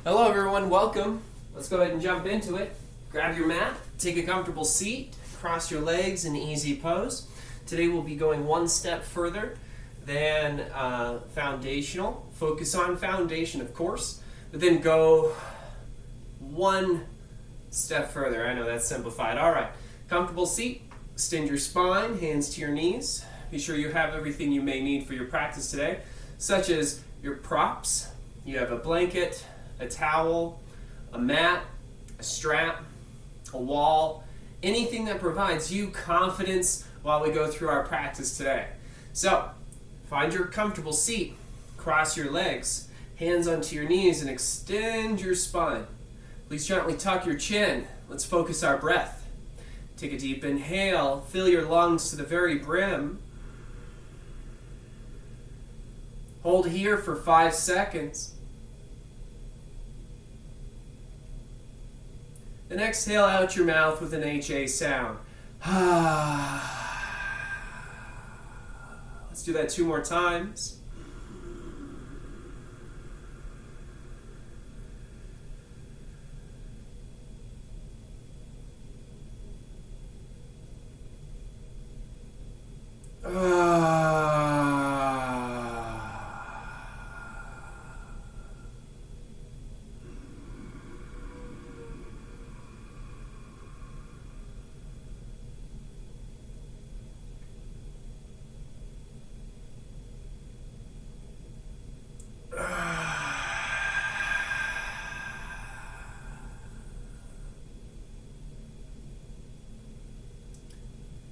Hello everyone, welcome. Let's go ahead and jump into it. Grab your mat, take a comfortable seat, cross your legs in easy pose. Today we'll be going one step further than foundational. Focus on foundation, of course, but then go one step further. I know that's simplified. All right, comfortable seat, extend your spine, hands to your knees. Be sure you have everything you may need for your practice today, such as your props. You have a blanket, a towel, a mat, a strap, a wall, anything that provides you confidence while we go through our practice today. So, find your comfortable seat, cross your legs, hands onto your knees, and extend your spine. Please gently tuck your chin. Let's focus our breath. Take a deep inhale, fill your lungs to the very brim. Hold here for 5 seconds. Then exhale out your mouth with an HA sound. Let's do that 2 more times.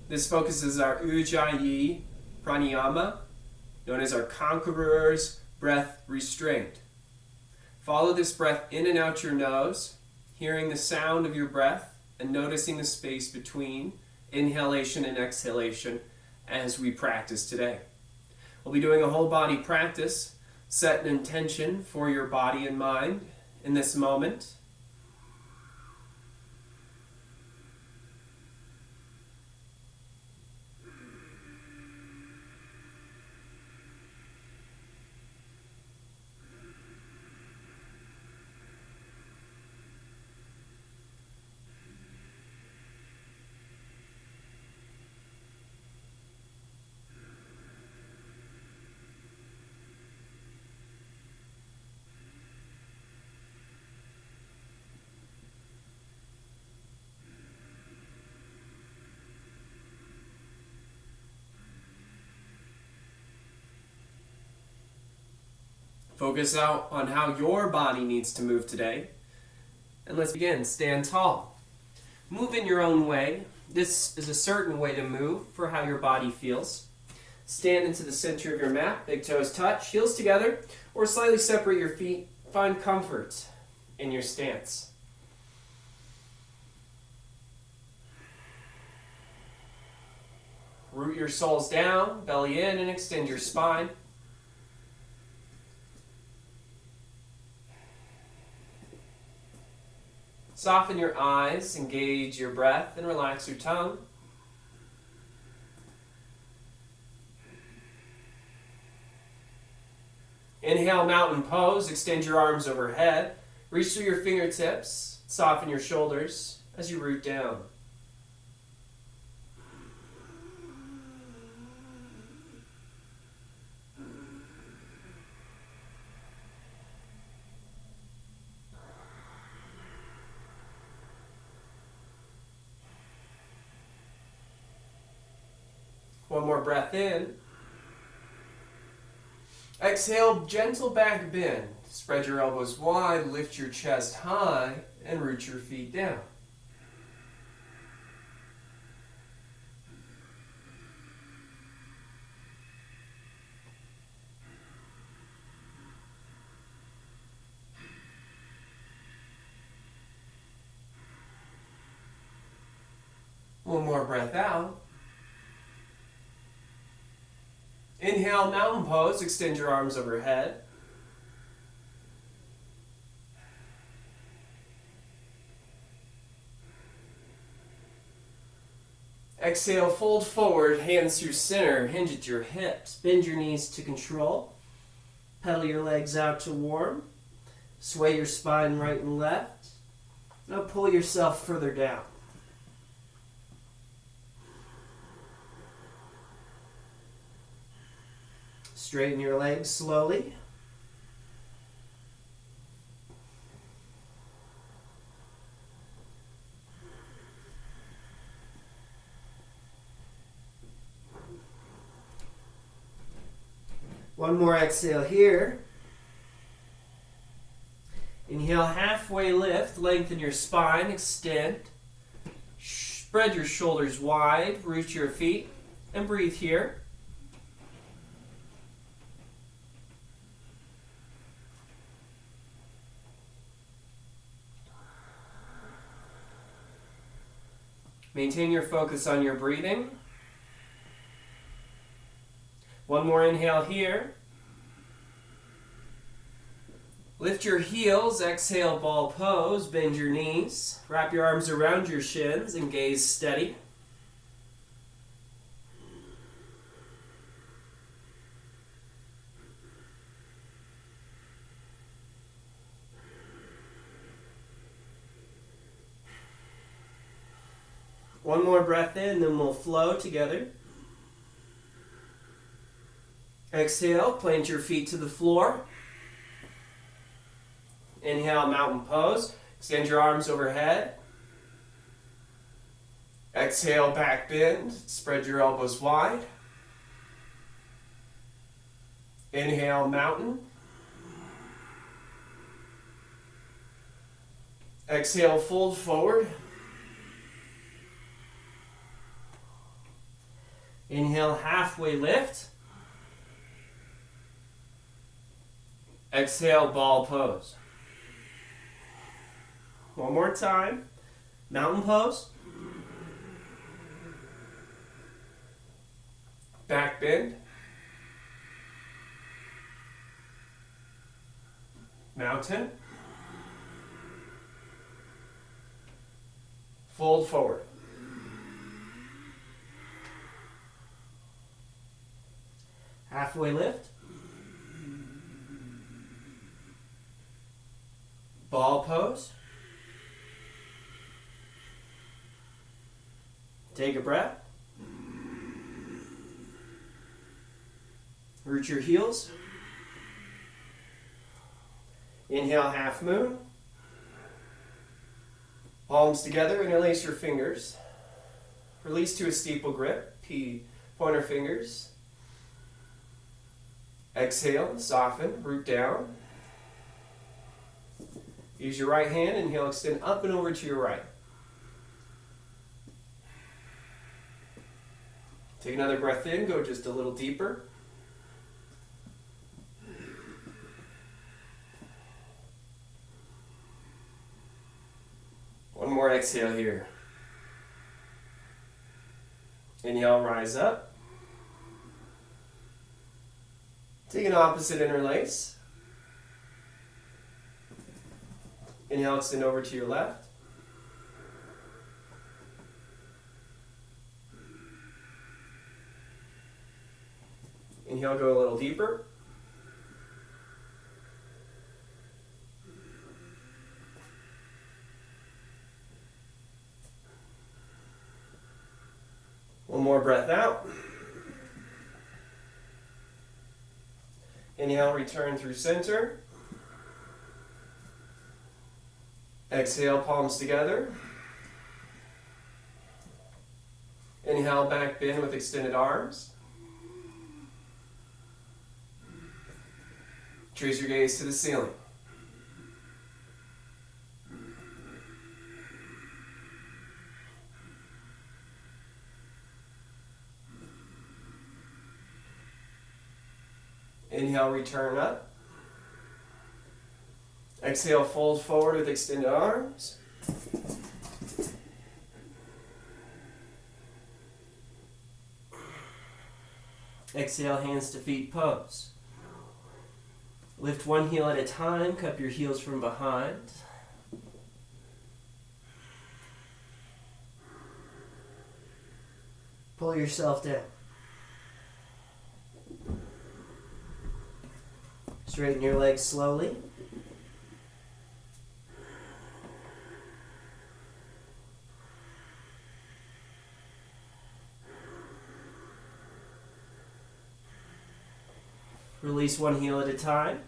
This focuses our Ujjayi Pranayama, known as our Conqueror's Breath Restraint. Follow this breath in and out your nose, hearing the sound of your breath and noticing the space between inhalation and exhalation as we practice today. We'll be doing a whole body practice. Set an intention for your body and mind in this moment. Focus out on how your body needs to move today. And let's begin. Stand tall. Move in your own way. This is a certain way to move for how your body feels. Stand into the center of your mat. Big toes touch, heels together, or slightly separate your feet. Find comfort in your stance. Root your soles down, belly in, and extend your spine. Soften your eyes, engage your breath, and relax your tongue. Inhale, mountain pose. Extend your arms overhead. Reach through your fingertips. Soften your shoulders as you root down. One more breath in. Exhale, gentle back bend. Spread your elbows wide, lift your chest high, and root your feet down. One more breath out. Inhale, mountain pose. Extend your arms overhead. Exhale, fold forward, hands through center, hinge at your hips. Bend your knees to control. Pedal your legs out to warm. Sway your spine right and left. Now pull yourself further down. Straighten your legs slowly. One more exhale here. Inhale, halfway lift, lengthen your spine, extend. Spread your shoulders wide, root your feet, and breathe here. Maintain your focus on your breathing. One more inhale here. Lift your heels, exhale, ball pose, bend your knees. Wrap your arms around your shins and gaze steady. One more breath in, then we'll flow together. Exhale, plant your feet to the floor. Inhale, mountain pose. Extend your arms overhead. Exhale, back bend. Spread your elbows wide. Inhale, mountain. Exhale, fold forward. Inhale, halfway lift. Exhale, ball pose. One more time. Mountain pose. Back bend. Mountain. Fold forward. Halfway lift. Ball pose. Take a breath. Root your heels. Inhale, half moon. Palms together, interlace your fingers. Release to a steeple grip. Pointer fingers. Exhale, soften, root down. Use your right hand, inhale, extend up and over to your right. Take another breath in, go just a little deeper. One more exhale here. Inhale, rise up. Take an opposite interlace. Inhale, extend over to your left. Inhale, go a little deeper. One more breath out. Inhale, return through center. Exhale, palms together. Inhale, back bend with extended arms. Trace your gaze to the ceiling. Inhale, return up. Exhale, fold forward with extended arms. Exhale, hands to feet pose. Lift one heel at a time, cup your heels from behind. Pull yourself down. Straighten your legs slowly. Release one heel at a time.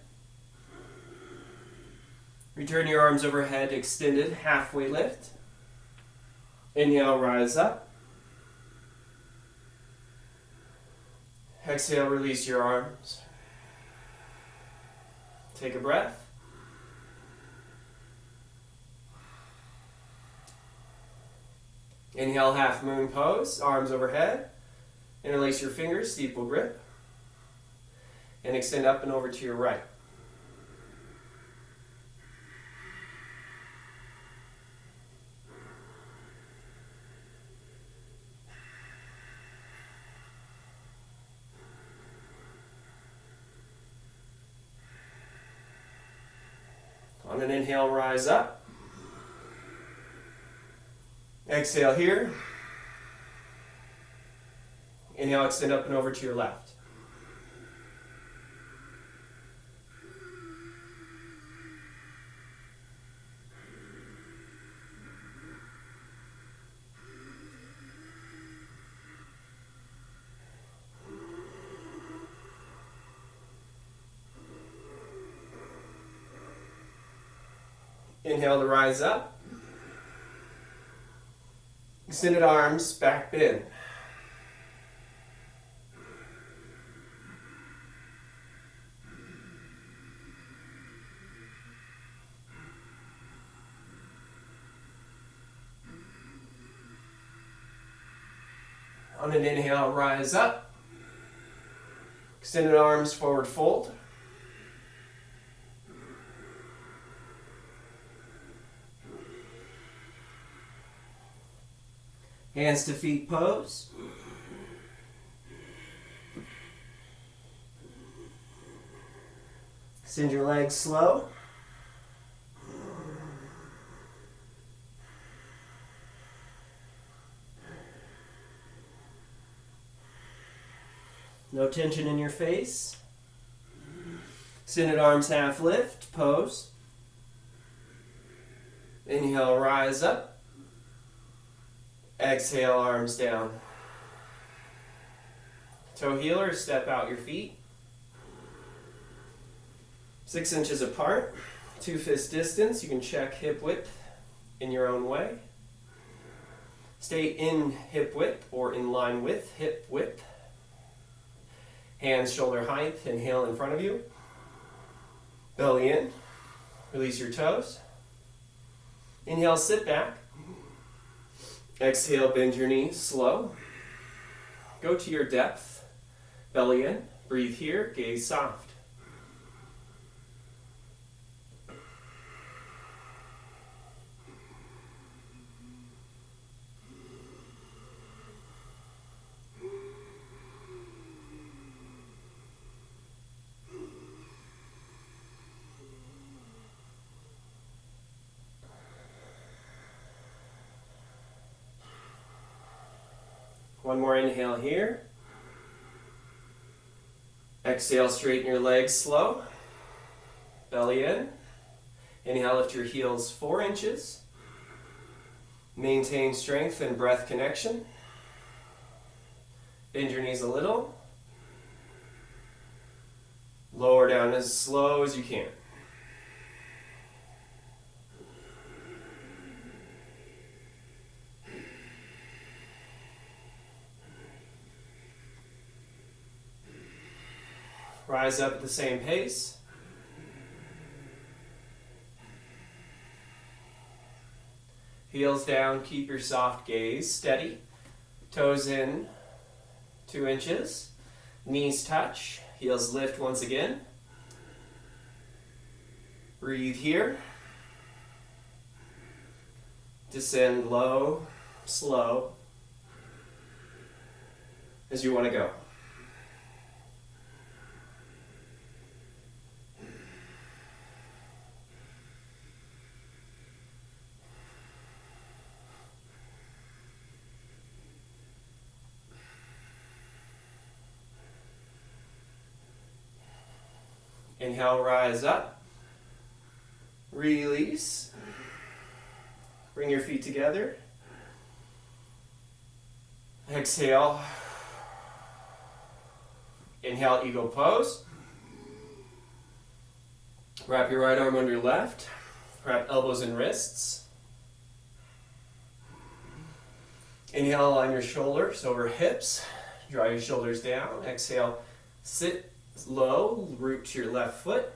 Return your arms overhead, extended, halfway lift. Inhale, rise up. Exhale, release your arms. Take a breath. Inhale, half moon pose, arms overhead. Interlace your fingers, steeple grip. And extend up and over to your right. On an inhale, rise up. Exhale here. Inhale, extend up and over to your left. Inhale to rise up. Extended arms, back bend. On an inhale, rise up. Extended arms, forward fold. Hands to feet pose. Extend your legs slow. No tension in your face. Extended arms half lift, pose. Inhale, rise up. Exhale, arms down. Toe healers, step out your feet. 6 inches apart, 2 fist distance. You can check hip width in your own way. Stay in hip width or in line with hip width. Hands shoulder height, inhale in front of you. Belly in, release your toes. Inhale, sit back. Exhale, bend your knees, slow. Go to your depth. Belly in, breathe here, gaze soft. One more inhale here. Exhale, straighten your legs slow. Belly in. Inhale, lift your heels 4 inches. Maintain strength and breath connection. Bend your knees a little. Lower down as slow as you can. Rise up at the same pace. Heels down, keep your soft gaze steady. Toes in 2 inches. Knees touch, heels lift once again. Breathe here. Descend low, slow, as you want to go. Inhale, rise up. Release. Bring your feet together. Exhale. Inhale, eagle pose. Wrap your right arm under your left. Wrap elbows and wrists. Inhale on your shoulders over hips. Draw your shoulders down. Exhale, sit low, root to your left foot.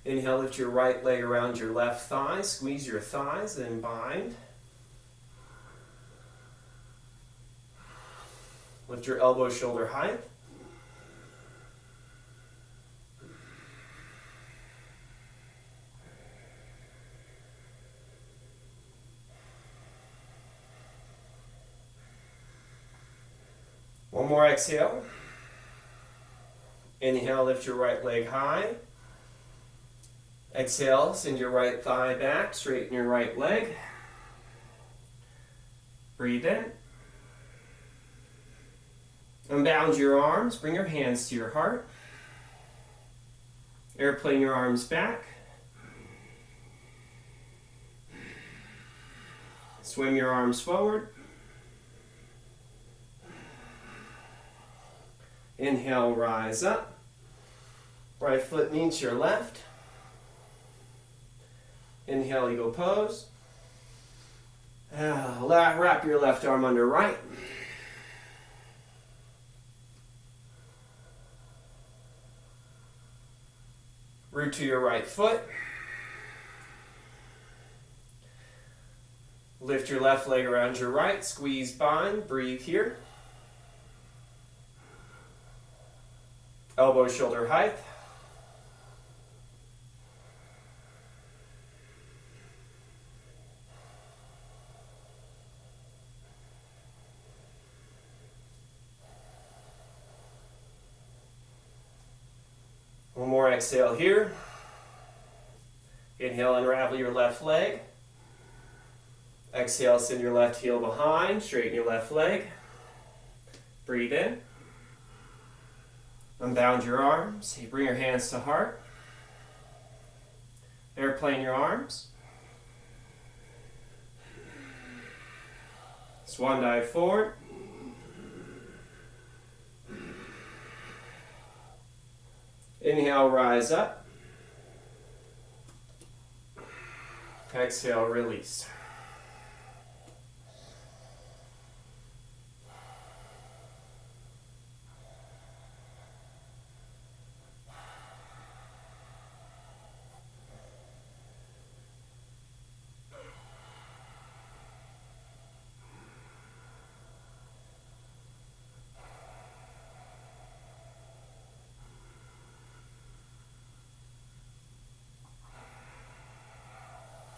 Inhale, lift your right leg around your left thigh. Squeeze your thighs and bind. Lift your elbows shoulder height. One more exhale. Inhale, lift your right leg high. Exhale, send your right thigh back, straighten your right leg. Breathe in. Unbound your arms, bring your hands to your heart. Airplane your arms back. Swim your arms forward. Inhale, rise up. Right foot meets your left. Inhale, eagle pose. Wrap your left arm under right. Root to your right foot. Lift your left leg around your right. Squeeze, bind. Breathe here. Elbow shoulder height. One more exhale here. Inhale, unravel your left leg. Exhale, send your left heel behind, straighten your left leg. Breathe in. Unbound your arms. You bring your hands to heart. Airplane your arms. Swan dive forward. Inhale, rise up. Exhale, release.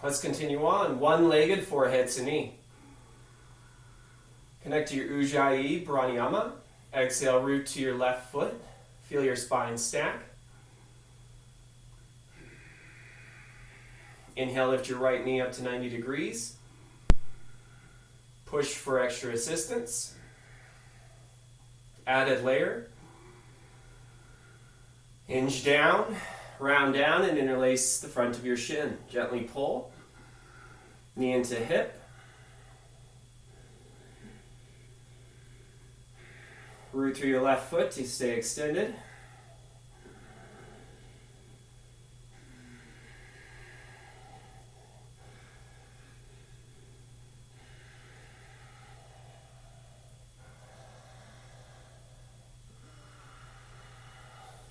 Let's continue on. One-legged forehead to knee. Connect to your Ujjayi Pranayama. Exhale, root to your left foot. Feel your spine stack. Inhale, lift your right knee up to 90 degrees. Push for extra assistance. Added layer. Hinge down. Round down and interlace the front of your shin. Gently pull. Knee into hip. Root through your left foot to stay extended.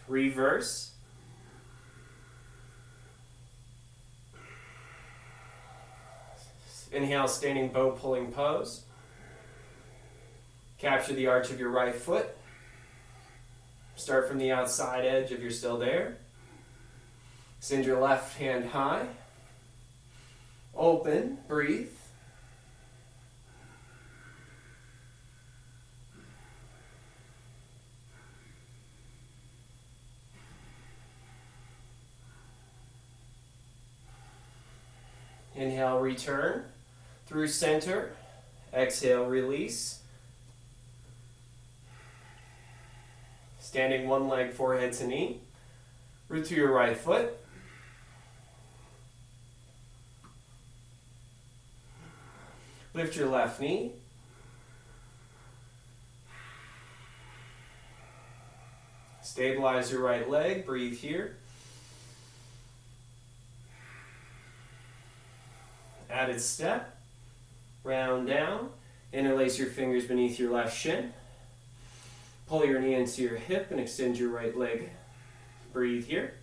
Reverse. Inhale, standing bow pulling pose. Capture the arch of your right foot. Start from the outside edge if you're still there. Send your left hand high. Open, breathe. Inhale, return through center. Exhale, release. Standing one leg forehead to knee. Root through your right foot. Lift your left knee. Stabilize your right leg. Breathe here. Added step. Round down. Interlace your fingers beneath your left shin. Pull your knee into your hip and extend your right leg. Breathe here.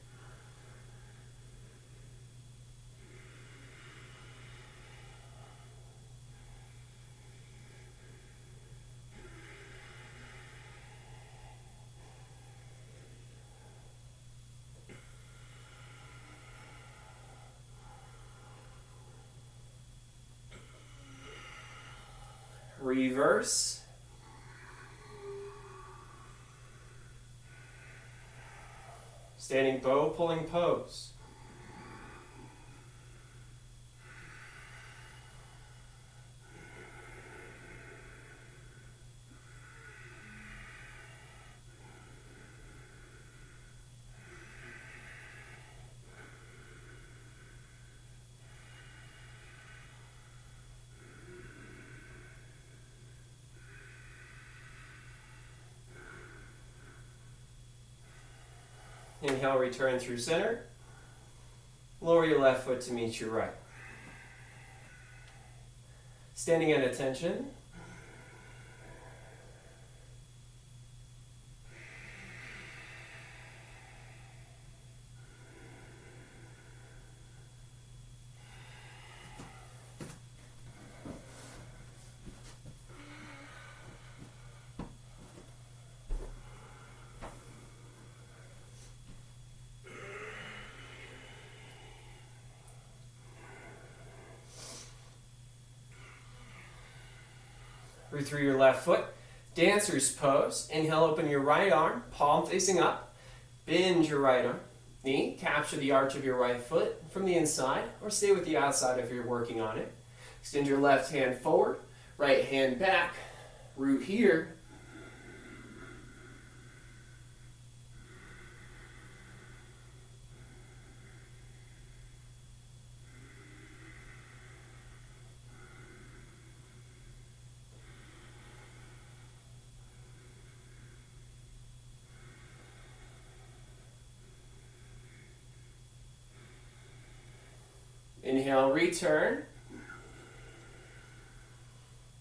Reverse. Standing bow pulling pose. Inhale, return through center. Lower your left foot to meet your right. Standing at attention. Root through your left foot. Dancer's pose. Inhale, open your right arm, palm facing up. Bend your right arm. Knee, capture the arch of your right foot from the inside, or stay with the outside if you're working on it. Extend your left hand forward, right hand back. Root here. Inhale, return.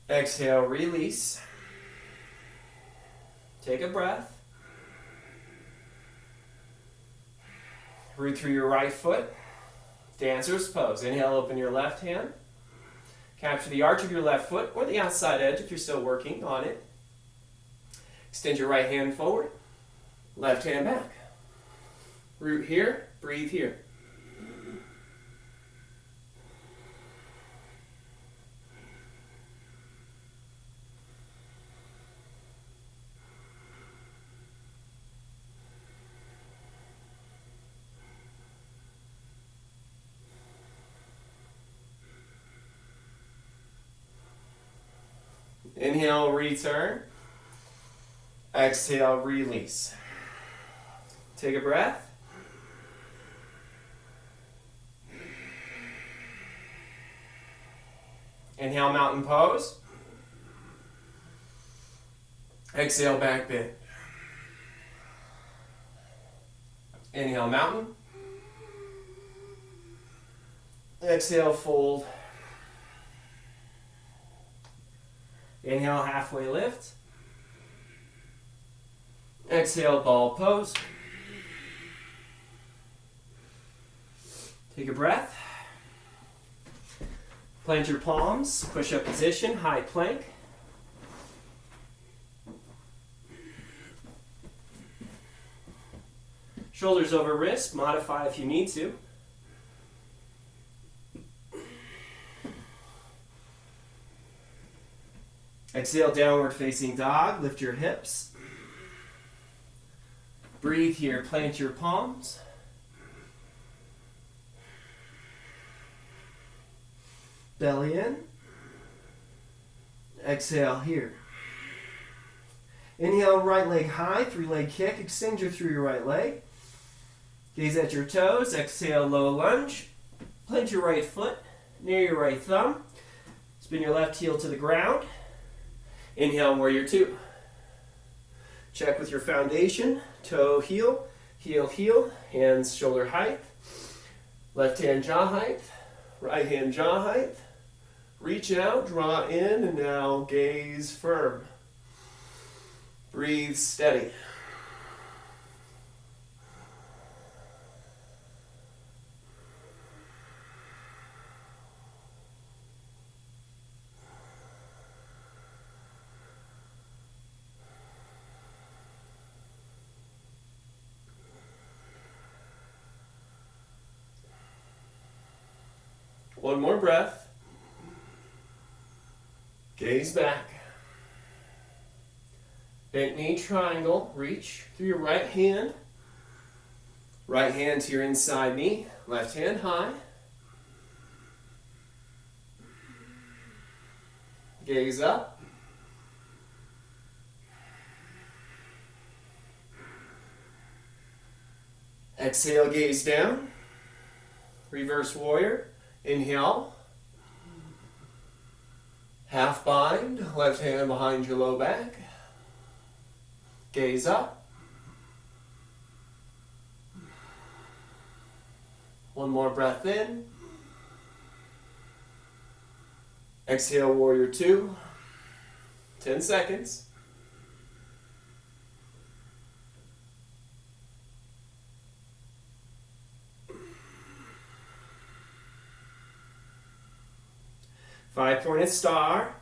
Exhale, release. Take a breath. Root through your right foot. Dancer's pose. Inhale, open your left hand. Capture the arch of your left foot or the outside edge if you're still working on it. Extend your right hand forward. Left hand back. Root here. Breathe here. Inhale, return. Exhale, release. Take a breath. Inhale, mountain pose. Exhale, back bend. Inhale, mountain. Exhale, fold. Inhale, halfway lift. Exhale, ball pose. Take a breath. Plant your palms, push-up position, high plank. Shoulders over wrist, modify if you need to. Exhale, downward facing dog, lift your hips. Breathe here, plant your palms. Belly in. Exhale here. Inhale, right leg high, 3-leg kick. Extend through your right leg. Gaze at your toes. Exhale, low lunge. Plant your right foot near your right thumb. Spin your left heel to the ground. Inhale, warrior two. Check with your foundation. Toe, heel, heel, heel. Hands shoulder height. Left hand jaw height. Right hand jaw height. Reach out, draw in, and now gaze firm. Breathe steady. One more breath. Gaze back. Bent knee triangle. Reach through your right hand. Right hand to your inside knee. Left hand high. Gaze up. Exhale, gaze down. Reverse warrior. Inhale. Half bind. Left hand behind your low back. Gaze up. One more breath in. Exhale, warrior two. 10 seconds. Five-pointed star.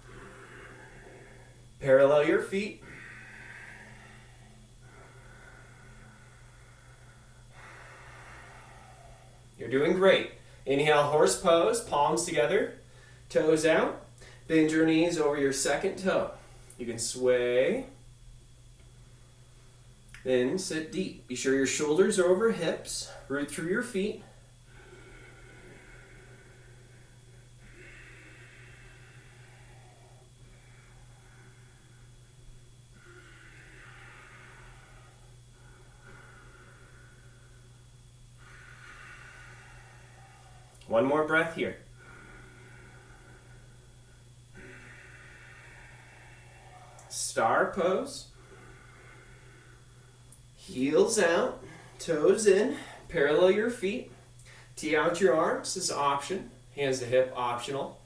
Parallel your feet. You're doing great. Inhale, horse pose, palms together, toes out. Bend your knees over your second toe. You can sway. Then sit deep. Be sure your shoulders are over hips. Root through your feet. One more breath here. Star pose. Heels out, toes in, parallel your feet. Tee out your arms is an option. Hands to hip, optional.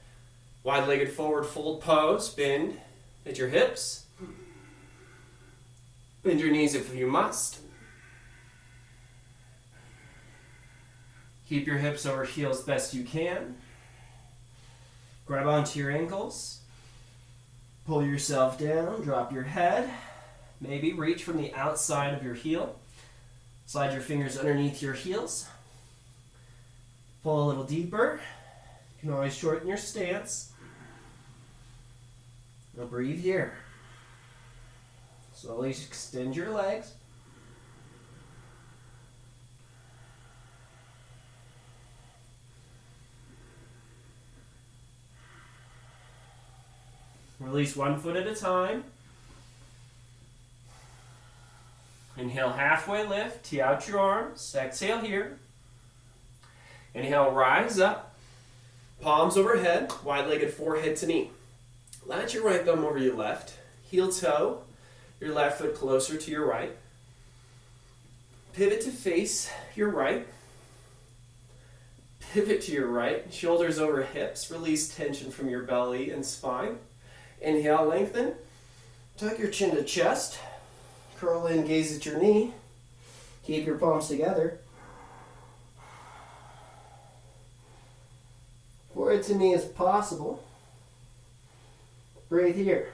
Wide-legged forward fold pose. Bend at your hips. Bend your knees if you must. Keep your hips over heels best you can. Grab onto your ankles. Pull yourself down, drop your head. Maybe reach from the outside of your heel. Slide your fingers underneath your heels. Pull a little deeper. You can always shorten your stance. Now breathe here. Slowly extend your legs. Release one foot at a time. Inhale, halfway lift. Tee out your arms. Exhale here. Inhale, rise up. Palms overhead. Wide-legged forehead to knee. Latch your right thumb over your left. Heel toe. Your left foot closer to your right. Pivot to face your right. Pivot to your right. Shoulders over hips. Release tension from your belly and spine. Inhale, lengthen. Tuck your chin to chest. Curl in, gaze at your knee. Keep your palms together. Forward to knee as possible. Breathe here.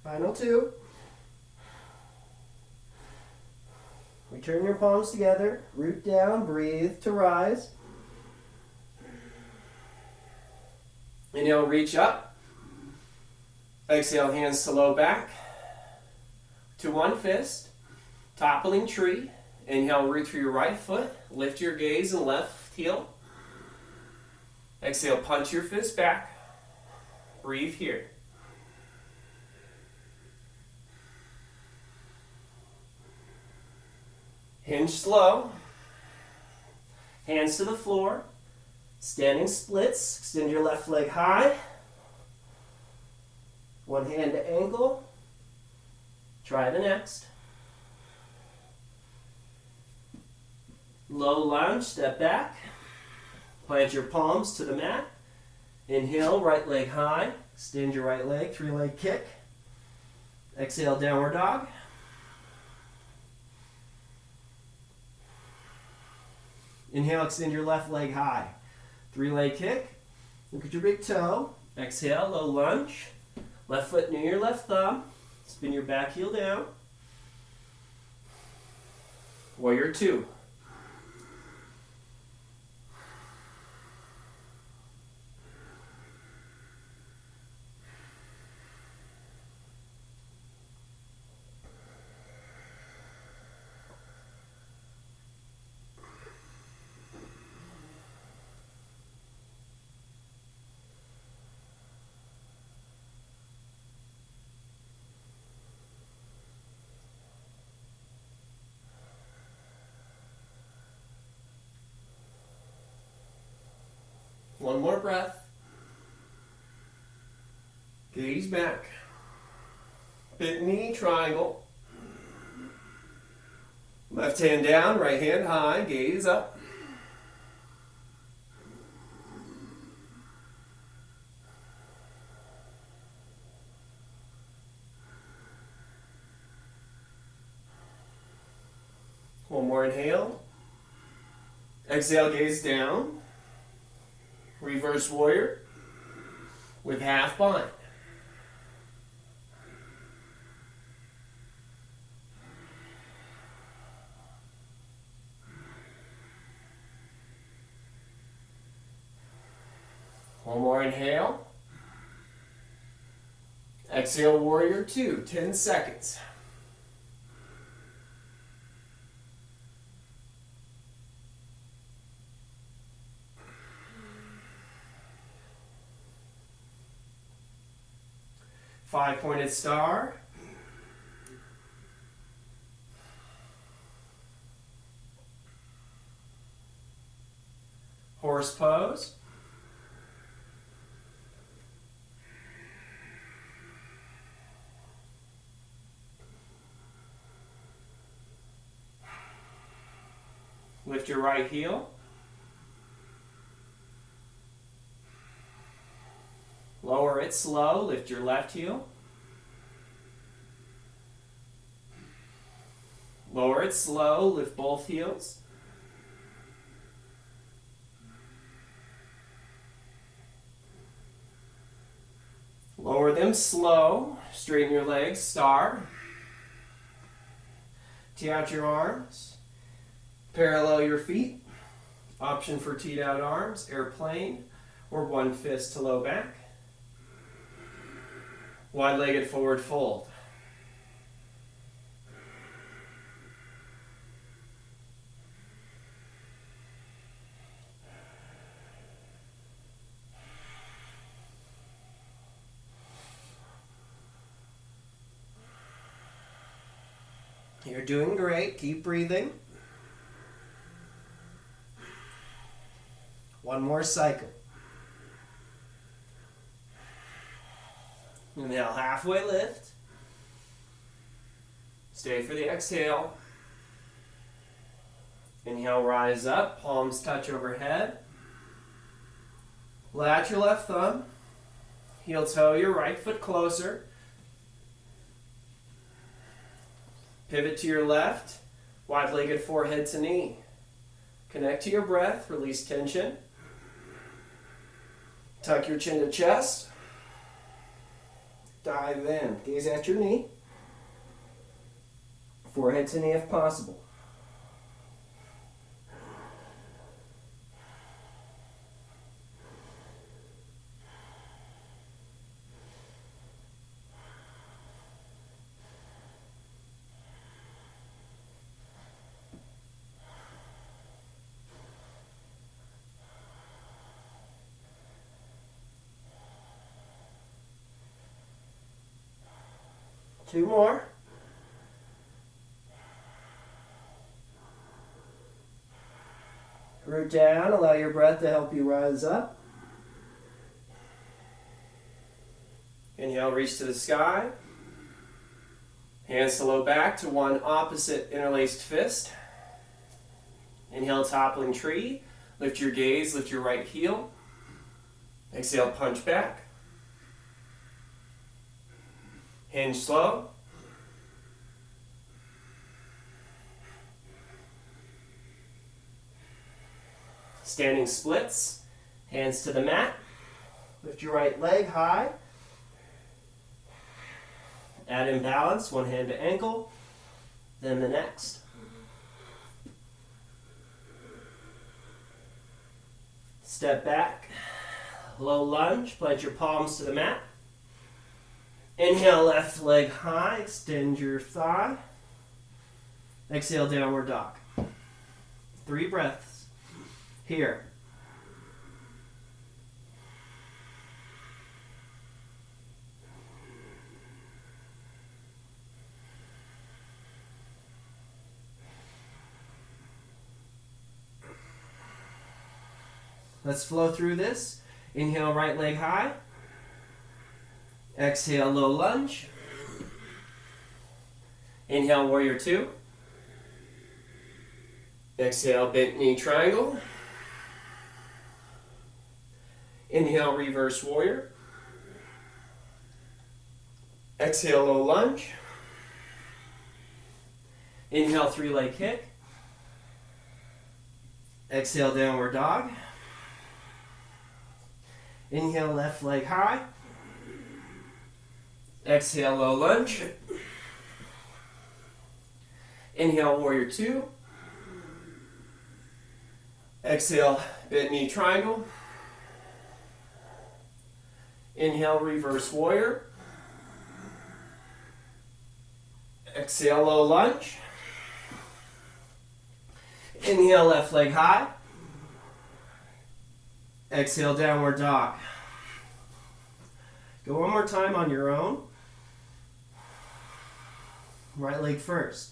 Final two. Return your palms together. Root down. Breathe to rise. Inhale, reach up. Exhale, hands to low back. To one fist. Toppling tree. Inhale, root through your right foot. Lift your gaze and left heel. Exhale, punch your fist back. Breathe here. Hinge slow. Hands to the floor. Standing splits. Extend your left leg high. One hand to ankle. Try the next. Low lunge, step back. Plant your palms to the mat. Inhale, right leg high. Extend your right leg, 3-leg kick. Exhale, downward dog. Inhale, extend your left leg high. 3-leg kick. Look at your big toe. Exhale, low lunge. Left foot near your left thumb. Spin your back heel down. Warrior 2. One more breath. Gaze back. Bent knee, triangle. Left hand down, right hand high, gaze up. One more inhale. Exhale, gaze down. Reverse warrior with half bind. One more inhale. Exhale, warrior 2, 10 seconds. Five-pointed star. Horse pose. Lift your right heel. Lower it slow, lift your left heel. Lower it slow, lift both heels. Lower them slow, straighten your legs, star. Tee out your arms, parallel your feet. Option for teed out arms, airplane, or one fist to low back. Wide-legged forward fold. You're doing great. Keep breathing. One more cycle. Inhale, halfway lift. Stay for the exhale. Inhale, rise up, palms touch overhead. Latch your left thumb. Heel toe your right foot closer. Pivot to your left. Wide-legged forehead to knee. Connect to your breath, release tension. Tuck your chin to chest. Dive in. Gaze at your knee. Forehead to knee if possible. Two more. Root down, allow your breath to help you rise up. Inhale, reach to the sky. Hands to low back to one opposite interlaced fist. Inhale, toppling tree. Lift your gaze, lift your right heel. Exhale, punch back. Hinge slow. Standing splits. Hands to the mat. Lift your right leg high. Add imbalance, one hand to ankle, then the next. Step back, low lunge, plant your palms to the mat. Inhale, left leg high, extend your thigh. Exhale, downward dog. 3 breaths here. Let's flow through this. Inhale, right leg high. Exhale, low lunge. Inhale, warrior 2. Exhale, bent knee triangle. Inhale, reverse warrior. Exhale, low lunge. Inhale, 3-leg kick. Exhale, downward dog. Inhale, left leg high. Exhale, low lunge. Inhale, warrior 2. Exhale, bent knee triangle. Inhale, reverse warrior. Exhale, low lunge. Inhale, left leg high. Exhale, downward dog. Go one more time on your own. Right leg first.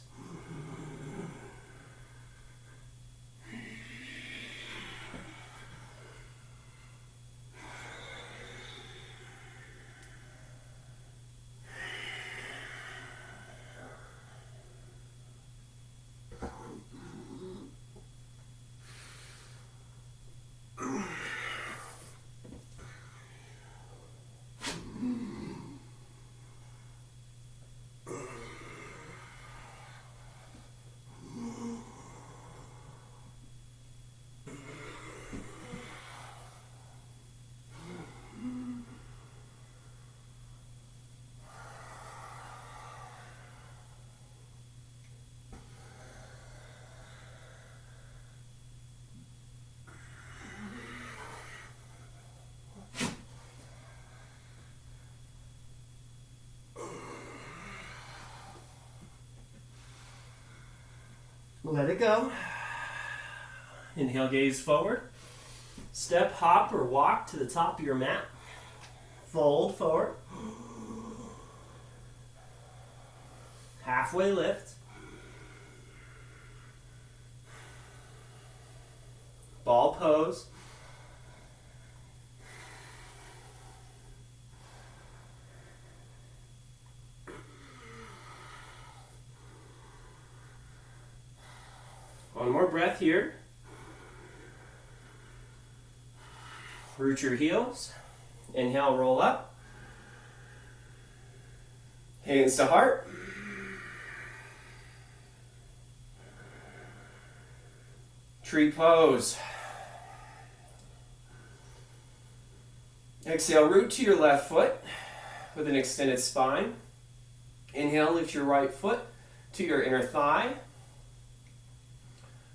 Let it go. Inhale, gaze forward. Step, hop, or walk to the top of your mat. Fold forward. Halfway lift. Ball pose. One more breath here. Root your heels. Inhale, roll up. Hands to heart. Tree pose. Exhale, root to your left foot with an extended spine. Inhale, lift your right foot to your inner thigh.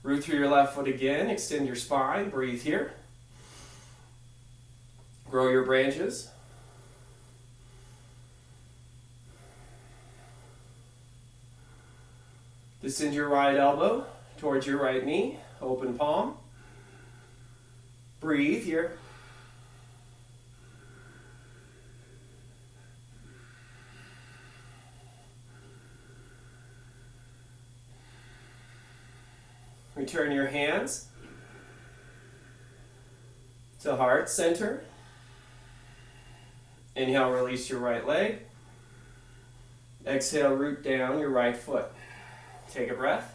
Root through your left foot again, extend your spine, breathe here. Grow your branches. Descend your right elbow towards your right knee, open palm. Breathe here. Return your hands to heart center. Inhale, release your right leg. Exhale, root down your right foot. Take a breath.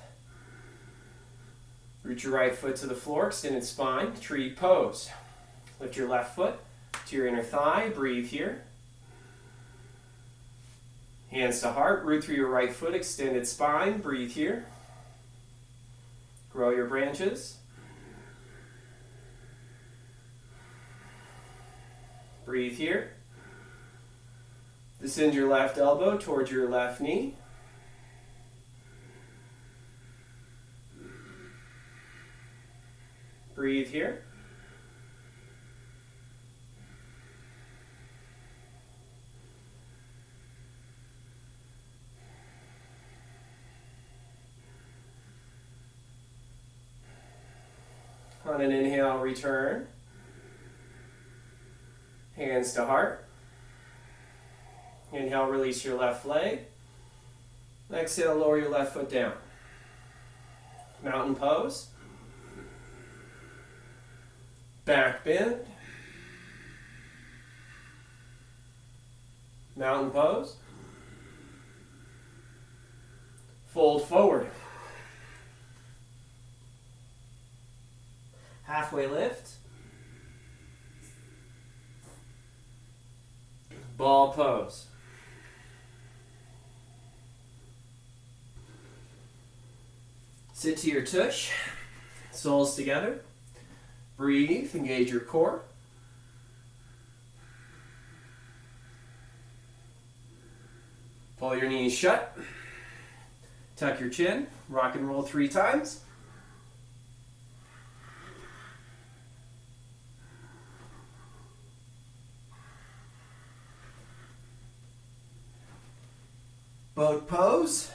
Root your right foot to the floor, extended spine, tree pose. Lift your left foot to your inner thigh, breathe here. Hands to heart, root through your right foot, extended spine, breathe here. Grow your branches. Breathe here. Descend your left elbow towards your left knee. Breathe here. On an inhale, return. Hands to heart. Inhale, release your left leg. Exhale, lower your left foot down. Mountain pose. Back bend. Mountain pose. Fold forward. Halfway lift. Ball pose. Sit to your tush, soles together. Breathe, engage your core. Pull your knees shut. Tuck your chin, rock and roll 3 times. Boat pose.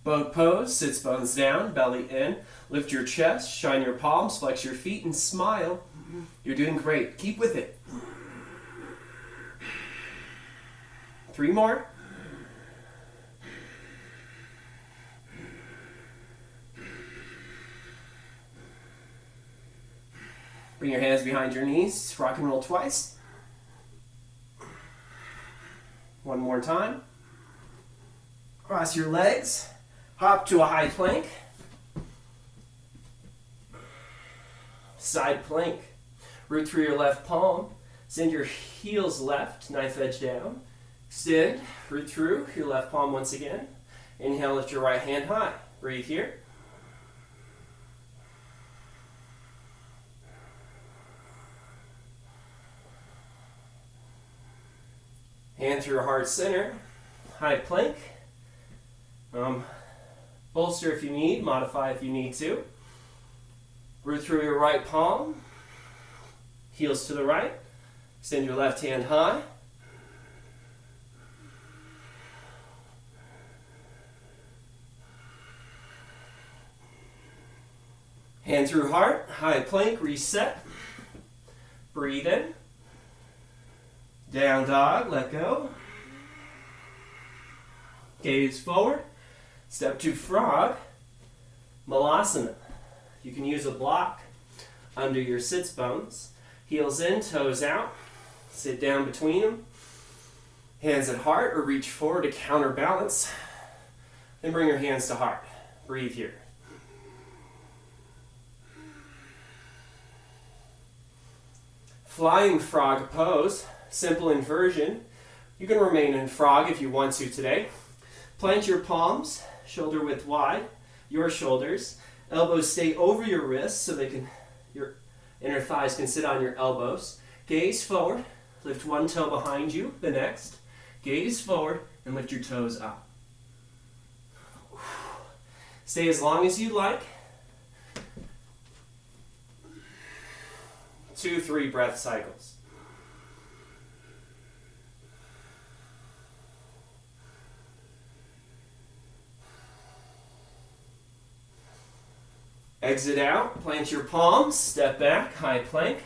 Boat pose, sits bones down, belly in. Lift your chest, shine your palms, flex your feet, and smile. You're doing great. Keep with it. 3 more. Bring your hands behind your knees. Rock and roll twice. 1 more time. Cross your legs. Hop to a high plank. Side plank. Root through your left palm. Send your heels left, knife edge down. Extend, root through your left palm once again. Inhale, lift your right hand high. Breathe here. Hand through your heart center. High plank. Bolster if you need, modify if you need to. Root through your right palm. Heels to the right. Extend your left hand high. Hand through heart, high plank, reset. Breathe in. Down dog, let go. Gaze forward. Step to frog. Malasana. You can use a block under your sits bones. Heels in, toes out. Sit down between them. Hands at heart or reach forward to counterbalance. Then bring your hands to heart. Breathe here. Flying frog pose. Simple inversion. You can remain in frog if you want to today. Plant your palms, shoulder width wide, your shoulders. Elbows stay over your wrists so your inner thighs can sit on your elbows. Gaze forward, lift one toe behind you, the next. Gaze forward and lift your toes up. Stay as long as you like. 2, 3 breath cycles. Exit out, plant your palms, step back, high plank,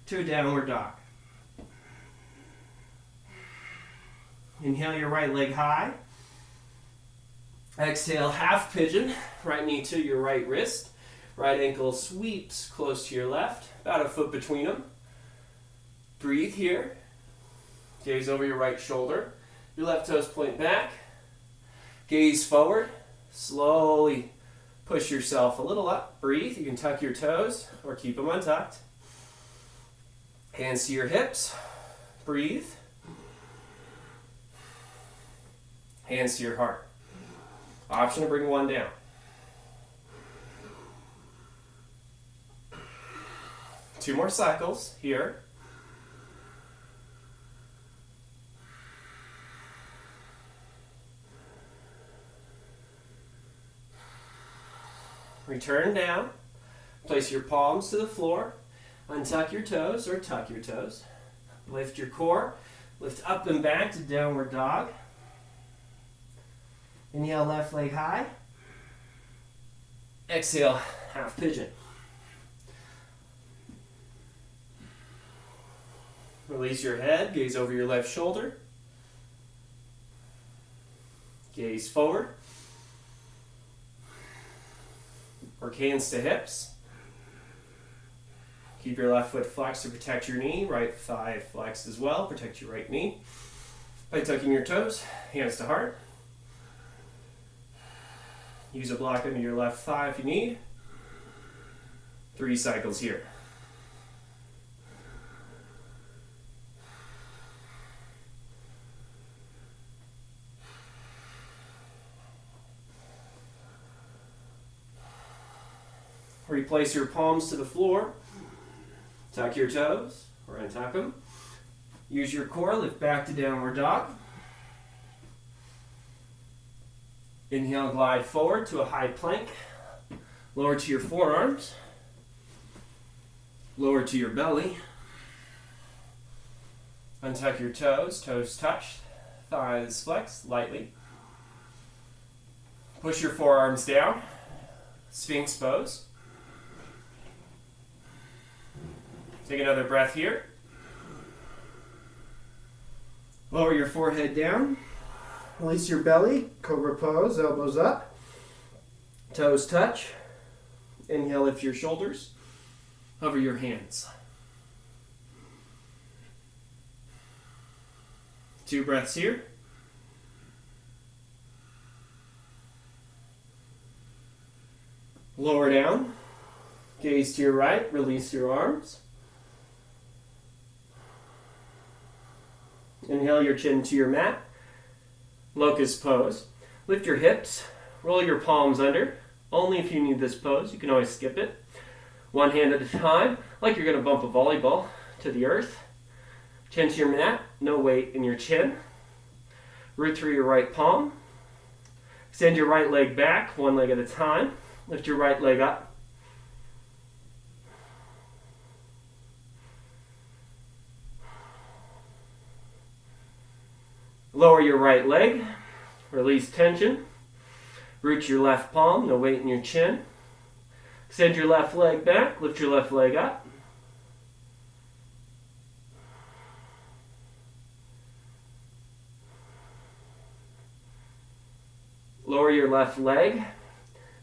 to a downward dog. Inhale your right leg high. Exhale, half pigeon, right knee to your right wrist. Right ankle sweeps close to your left, about a foot between them. Breathe here. Gaze over your right shoulder. Your left toes point back. Gaze forward. Slowly push yourself a little up. Breathe. You can tuck your toes or keep them untucked. Hands to your hips. Breathe. Hands to your heart. Option to bring one down. Two more cycles here. Return down. Place your palms to the floor. Untuck your toes or tuck your toes. Lift your core. Lift up and back to downward dog. Inhale, left leg high. Exhale, half pigeon. Release your head, gaze over your left shoulder. Gaze forward. Work hands to hips. Keep your left foot flexed to protect your knee. Right thigh flexed as well. Protect your right knee. By tucking your toes, hands to heart. Use a block under your left thigh if you need. 3 cycles here. Replace your palms to the floor. Tuck your toes or untuck them. Use your core, lift back to downward dog. Inhale, glide forward to a high plank. Lower to your forearms. Lower to your belly. Untuck your toes, toes touch, thighs flex lightly. Push your forearms down, Sphinx pose. Take another breath here. Lower your forehead down. Release your belly. Cobra pose, elbows up. Toes touch. Inhale, lift your shoulders. Hover your hands. 2 breaths here. Lower down. Gaze to your right. Release your arms. Inhale your chin to your mat. Locust pose. Lift your hips. Roll your palms under. Only if you need this pose. You can always skip it. One hand at a time, like you're going to bump a volleyball to the earth. Chin to your mat. No weight in your chin. Root through your right palm. Extend your right leg back, one leg at a time. Lift your right leg up. Lower your right leg, release tension. Root your left palm, no weight in your chin. Extend your left leg back, lift your left leg up. Lower your left leg,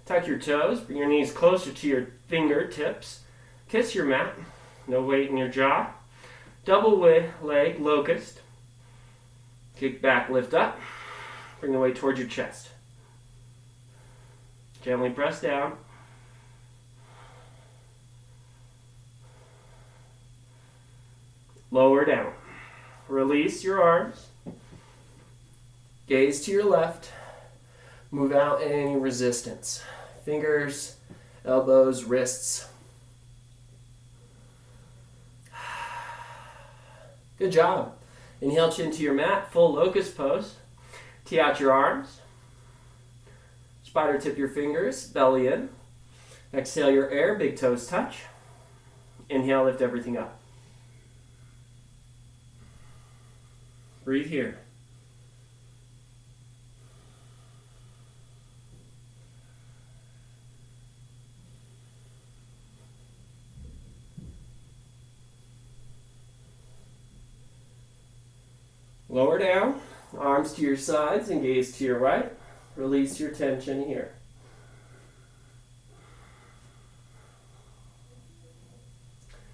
tuck your toes, bring your knees closer to your fingertips. Kiss your mat, no weight in your jaw. Double leg, locust. Kick back, lift up. Bring the weight towards your chest. Gently press down. Lower down. Release your arms. Gaze to your left. Move out any resistance. Fingers, elbows, wrists. Good job. Inhale, chin to your mat, full locust pose. Tee out your arms. Spider tip your fingers, belly in. Exhale your air, big toes touch. Inhale, lift everything up. Breathe here. Lower down, arms to your sides and gaze to your right. Release your tension here.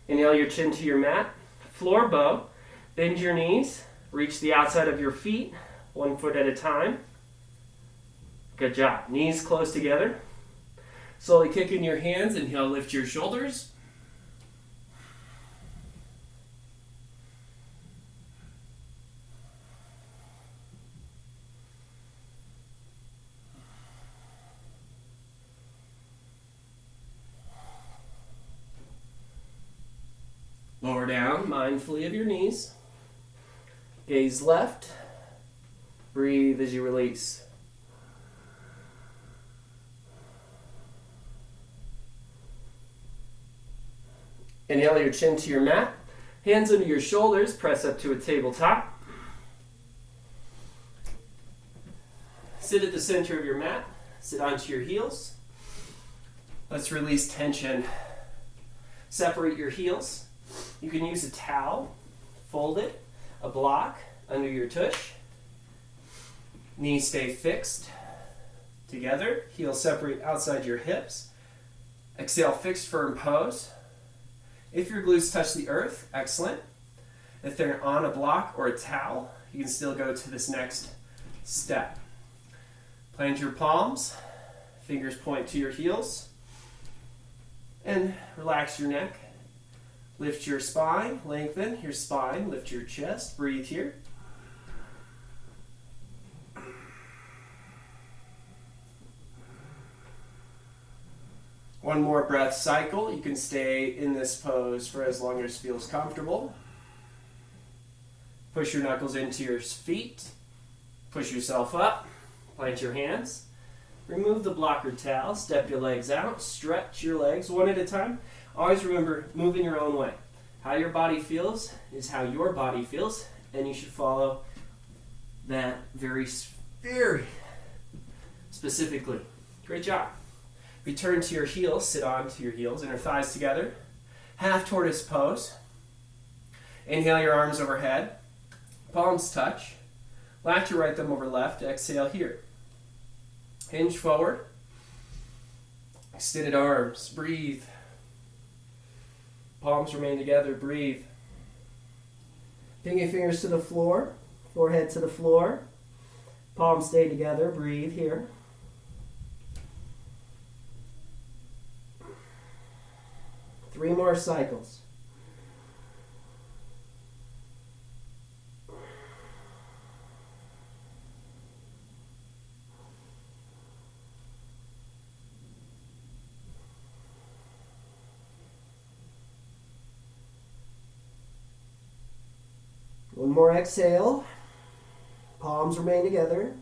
Inhale your chin to your mat. Floor bow. Bend your knees. Reach the outside of your feet, 1 foot at a time. Good job. Knees close together. Slowly kick in your hands. Inhale, lift your shoulders. Lower down mindfully of your knees. Gaze left. Breathe as you release. Inhale your chin to your mat. Hands under your shoulders. Press up to a tabletop. Sit at the center of your mat. Sit onto your heels. Let's release tension. Separate your heels. You can use a towel, fold it, a block under your tush. Knees stay fixed together. Heels separate outside your hips. Exhale, fixed firm pose. If your glutes touch the earth, excellent. If they're on a block or a towel, you can still go to this next step. Plant your palms, fingers point to your heels, and relax your neck. Lift your spine, lengthen your spine, lift your chest, breathe here. One more breath cycle. You can stay in this pose for as long as feels comfortable. Push your knuckles into your feet. Push yourself up. Plant your hands. Remove the block or towel. Step your legs out. Stretch your legs one at a time. Always remember, move in your own way. How your body feels is how your body feels, and you should follow that very specifically. Great job. Return to your heels, sit onto your heels, inner thighs together. Half tortoise pose. Inhale your arms overhead. Palms touch. Latch your right thumb over left. Exhale here. Hinge forward. Extended arms. Breathe. Palms remain together. Breathe. Pinky fingers to the floor. Forehead to the floor. Palms stay together. Breathe here. Three more cycles. One more exhale. Palms remain together.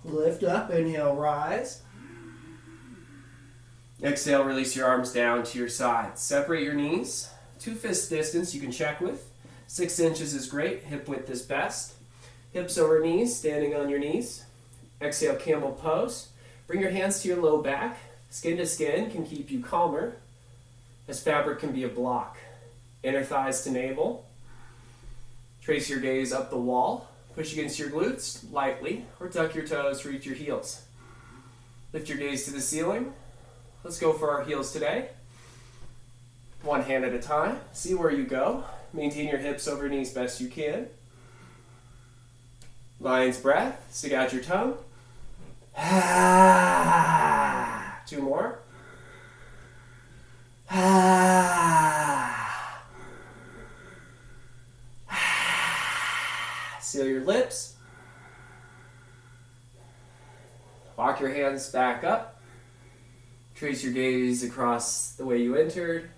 Lift up, inhale, rise. Exhale, release your arms down to your sides. Separate your knees. 2 fist distance you can check with. 6 inches is great. Hip width is best. Hips over knees, standing on your knees. Exhale, camel pose. Bring your hands to your low back. Skin to skin can keep you calmer, as fabric can be a block. Inner thighs to navel. Trace your gaze up the wall. Push against your glutes lightly, or tuck your toes to reach your heels. Lift your gaze to the ceiling. Let's go for our heels today. One hand at a time. See where you go. Maintain your hips over knees best you can. Lion's breath. Stick out your tongue. 2 more. Seal your lips. Walk your hands back up. Trace your gaze across the way you entered.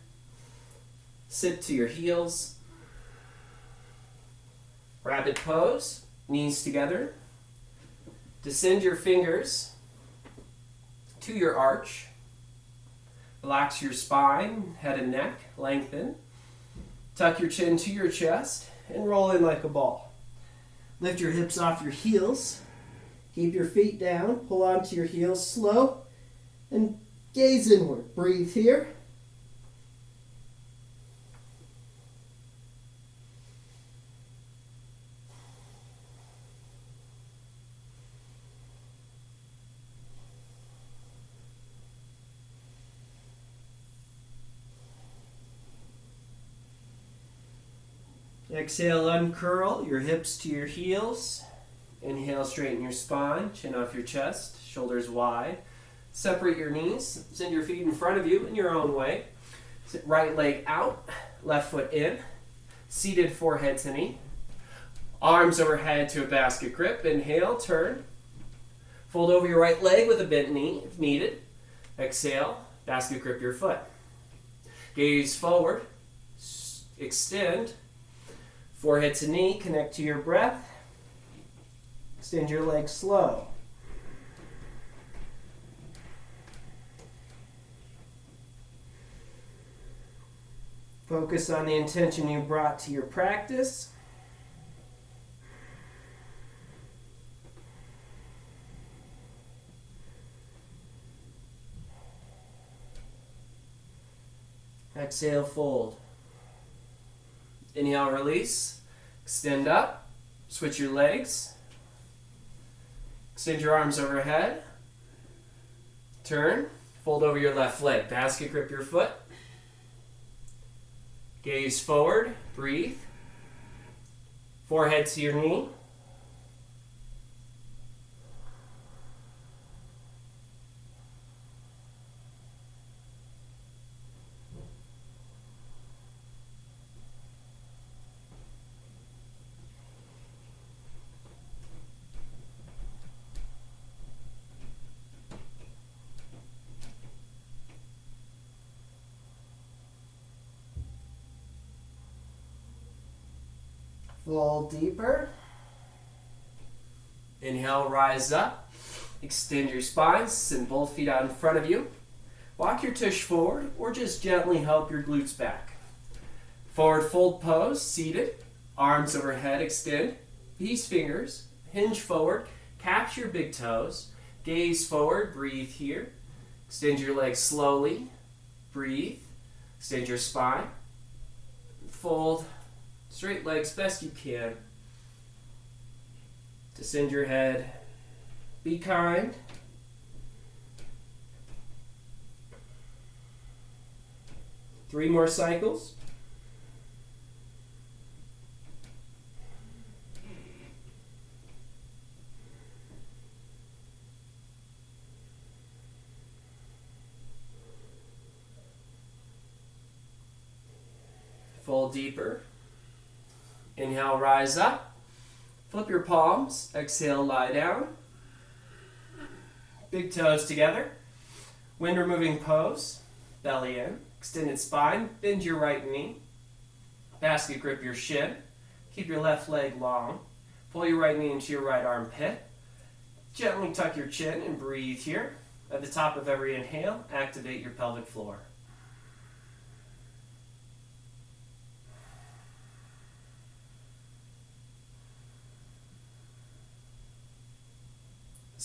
Sit to your heels. Rabbit pose. Knees together. Descend your fingers to your arch. Relax your spine, head and neck, lengthen. Tuck your chin to your chest and roll in like a ball. Lift your hips off your heels. Keep your feet down. Pull onto your heels slow and gaze inward. Breathe here. Exhale, uncurl your hips to your heels. Inhale, straighten your spine, chin off your chest, shoulders wide. Separate your knees, send your feet in front of you in your own way. Sit right leg out, left foot in. Seated forehead to knee. Arms overhead to a basket grip. Inhale, turn. Fold over your right leg with a bent knee if needed. Exhale, basket grip your foot. Gaze forward, extend. Forehead to knee, connect to your breath. Extend your legs slow. Focus on the intention you brought to your practice. Exhale, fold. Inhale, release. Extend up. Switch your legs. Extend your arms overhead. Turn. Fold over your left leg. Basket grip your foot. Gaze forward. Breathe. Forehead to your knee. Fold deeper. Inhale, rise up. Extend your spine. Send both feet out in front of you. Walk your tush forward or just gently help your glutes back. Forward fold pose, seated. Arms overhead, extend. These fingers, hinge forward. Catch your big toes. Gaze forward, breathe here. Extend your legs slowly. Breathe. Extend your spine. Fold. Straight legs best you can. Descend your head. Be kind. Three more cycles. Fold deeper. Inhale, rise up. Flip your palms. Exhale, lie down. Big toes together. Wind removing pose. Belly in. Extended spine. Bend your right knee. Basket grip your shin. Keep your left leg long. Pull your right knee into your right armpit. Gently tuck your chin and breathe here. At the top of every inhale, activate your pelvic floor.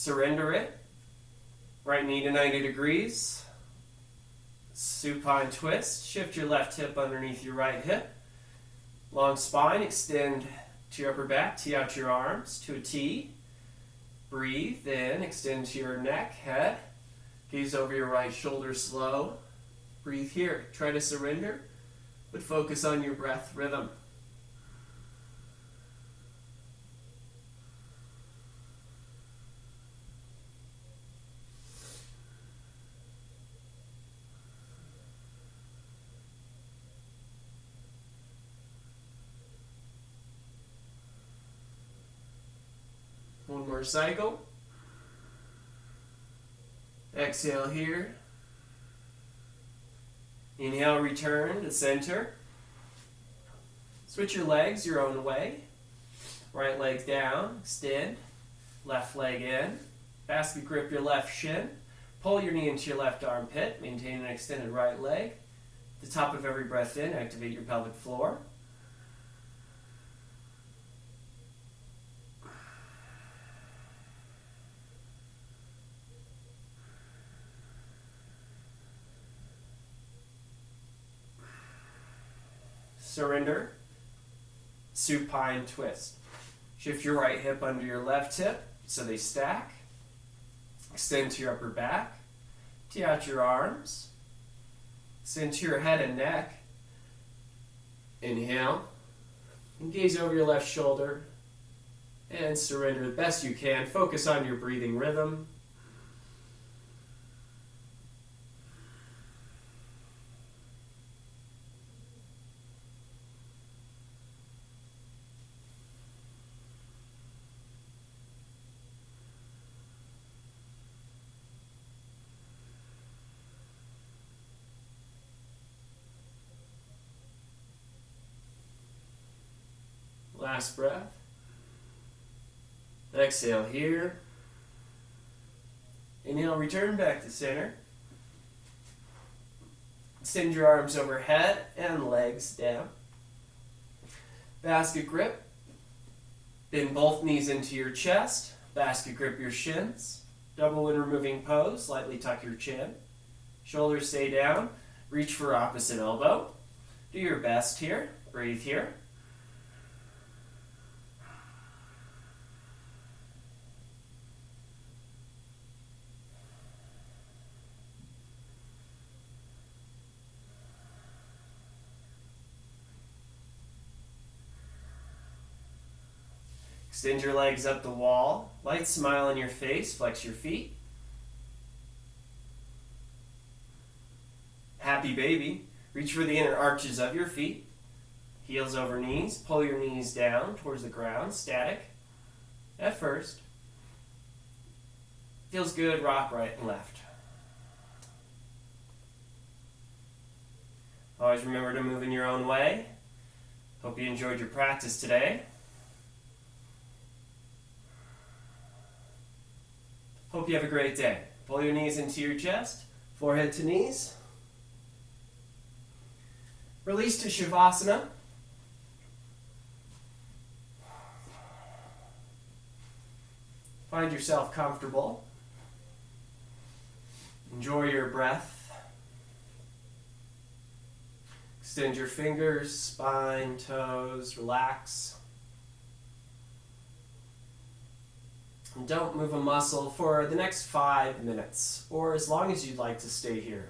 Surrender it. Right knee to 90 degrees. Supine twist. Shift your left hip underneath your right hip. Long spine. Extend to your upper back. Tee out your arms to a T. Breathe in. Extend to your neck, head. Gaze over your right shoulder slow. Breathe here. Try to surrender, but focus on your breath rhythm. One more cycle. Exhale here. Inhale, return to center. Switch your legs your own way. Right leg down, extend. Left leg in. Basket grip your left shin. Pull your knee into your left armpit. Maintain an extended right leg. At the top of every breath in, activate your pelvic floor. Surrender. Supine twist. Shift your right hip under your left hip so they stack. Extend to your upper back. Tee out your arms. Extend to your head and neck. Inhale. And gaze over your left shoulder and surrender the best you can. Focus on your breathing rhythm. Last breath. Exhale here. Inhale, return back to center. Extend your arms overhead and legs down. Basket grip. Bend both knees into your chest. Basket grip your shins. Double when removing pose. Lightly tuck your chin. Shoulders stay down. Reach for opposite elbow. Do your best here. Breathe here. Extend your legs up the wall. Light smile on your face. Flex your feet. Happy baby. Reach for the inner arches of your feet. Heels over knees. Pull your knees down towards the ground. Static. At first. Feels good. Rock right and left. Always remember to move in your own way. Hope you enjoyed your practice today. Hope you have a great day. Pull your knees into your chest, forehead to knees. Release to Shavasana. Find yourself comfortable. Enjoy your breath. Extend your fingers, spine, toes, relax. And don't move a muscle for the next 5 minutes, or as long as you'd like to stay here.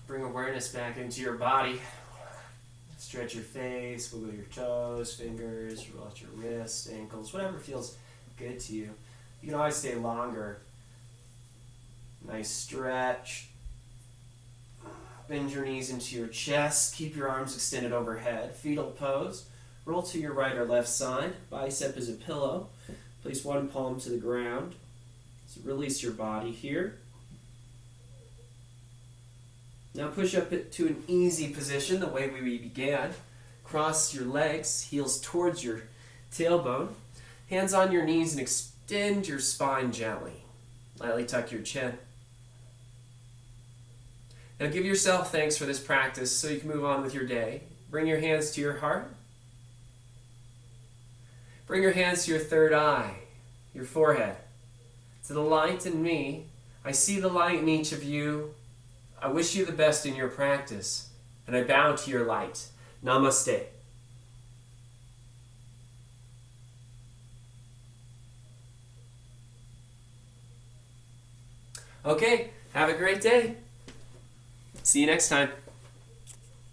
Bring awareness back into your body. Stretch your face, wiggle your toes, fingers, roll out your wrists, ankles, whatever feels good to you. You can always stay longer. Nice stretch. Bend your knees into your chest. Keep your arms extended overhead. Fetal pose. Roll to your right or left side. Bicep is a pillow. Place one palm to the ground. So release your body here. Now push up to an easy position, the way we began. Cross your legs, heels towards your tailbone. Hands on your knees and extend your spine gently. Lightly tuck your chin. Now give yourself thanks for this practice so you can move on with your day. Bring your hands to your heart. Bring your hands to your third eye, your forehead. To the light in me, I see the light in each of you. I wish you the best in your practice, and I bow to your light. Namaste. Okay, have a great day. See you next time.